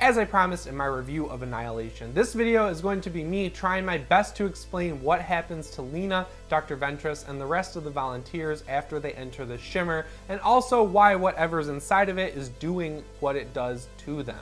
As I promised in my review of Annihilation, this video is going to be me trying my best to explain what happens to Lena, Dr. Ventress, and the rest of the volunteers after they enter the Shimmer, and also why whatever's inside of it is doing what it does to them.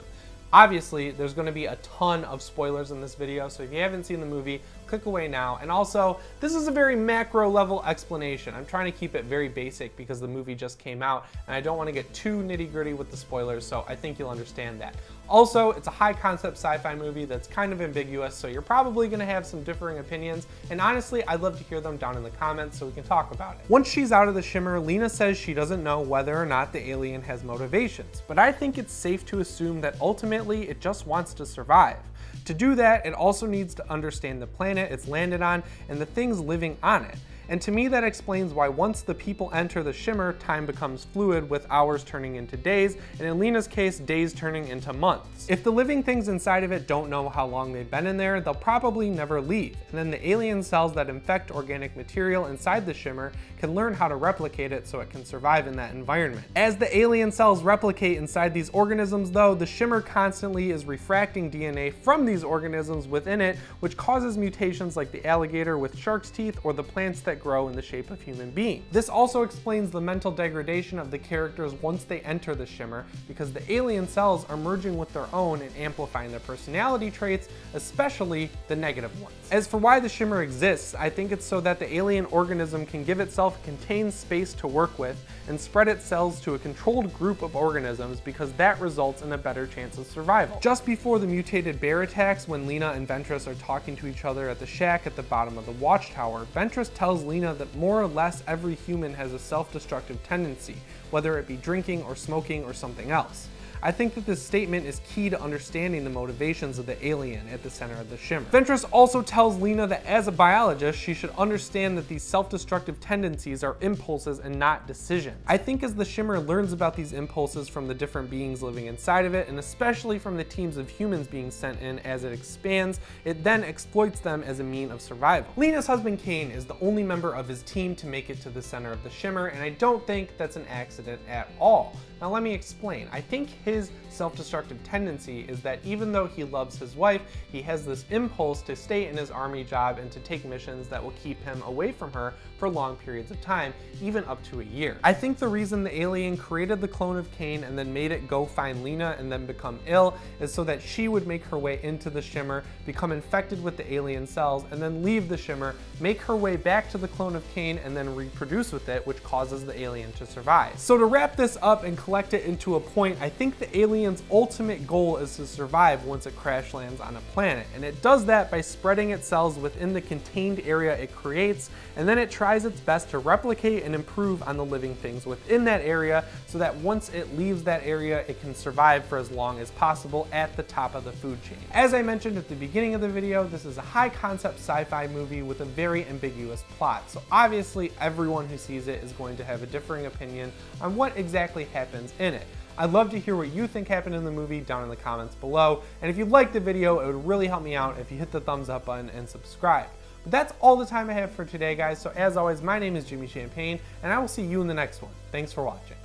Obviously, there's going to be a ton of spoilers in this video, so if you haven't seen the movie, click away now. And also, this is a very macro level explanation. I'm trying to keep it very basic because the movie just came out, and I don't want to get too nitty-gritty with the spoilers, so I think you'll understand that. Also, it's a high-concept sci-fi movie that's kind of ambiguous, so you're probably going to have some differing opinions, and honestly, I'd love to hear them down in the comments so we can talk about it. Once she's out of the Shimmer, Lena says she doesn't know whether or not the alien has motivations, but I think it's safe to assume that ultimately it just wants to survive. To do that, it also needs to understand the planet it's landed on and the things living on it. And to me, that explains why once the people enter the Shimmer, time becomes fluid, with hours turning into days, and in Lena's case, days turning into months. If the living things inside of it don't know how long they've been in there, they'll probably never leave. And then the alien cells that infect organic material inside the Shimmer can learn how to replicate it so it can survive in that environment. As the alien cells replicate inside these organisms though, the Shimmer constantly is refracting DNA from these organisms within it, which causes mutations like the alligator with shark's teeth or the plants that grow in the shape of human beings. This also explains the mental degradation of the characters once they enter the Shimmer, because the alien cells are merging with their own and amplifying their personality traits, especially the negative ones. As for why the Shimmer exists, I think it's so that the alien organism can give itself a contained space to work with and spread its cells to a controlled group of organisms, because that results in a better chance of survival. Just before the mutated bear attacks, when Lena and Ventress are talking to each other at the shack at the bottom of the watchtower, Ventress tells Lena that more or less every human has a self-destructive tendency, whether it be drinking or smoking or something else. I think that this statement is key to understanding the motivations of the alien at the center of the Shimmer. Ventress also tells Lena that as a biologist, she should understand that these self-destructive tendencies are impulses and not decisions. I think as the Shimmer learns about these impulses from the different beings living inside of it, and especially from the teams of humans being sent in as it expands, it then exploits them as a means of survival. Lena's husband Kane is the only member of his team to make it to the center of the Shimmer, and I don't think that's an accident at all. Now let me explain. I think his self-destructive tendency is that even though he loves his wife, he has this impulse to stay in his army job and to take missions that will keep him away from her for long periods of time, even up to a year. I think the reason the alien created the clone of Kane and then made it go find Lena and then become ill is so that she would make her way into the Shimmer, become infected with the alien cells, and then leave the Shimmer, make her way back to the clone of Kane, and then reproduce with it, which causes the alien to survive. So to wrap this up and collect it into a point, I think the alien's ultimate goal is to survive once it crash lands on a planet, and it does that by spreading its cells within the contained area it creates, and then it tries its best to replicate and improve on the living things within that area so that once it leaves that area, it can survive for as long as possible at the top of the food chain. As I mentioned at the beginning of the video, this is a high concept sci-fi movie with a very ambiguous plot, so obviously everyone who sees it is going to have a differing opinion on what exactly happens in it. I'd love to hear what you think happened in the movie down in the comments below, and if you liked the video, it would really help me out if you hit the thumbs up button and subscribe. But that's all the time I have for today, guys, so as always, my name is Jimmy Champagne, and I will see you in the next one. Thanks for watching.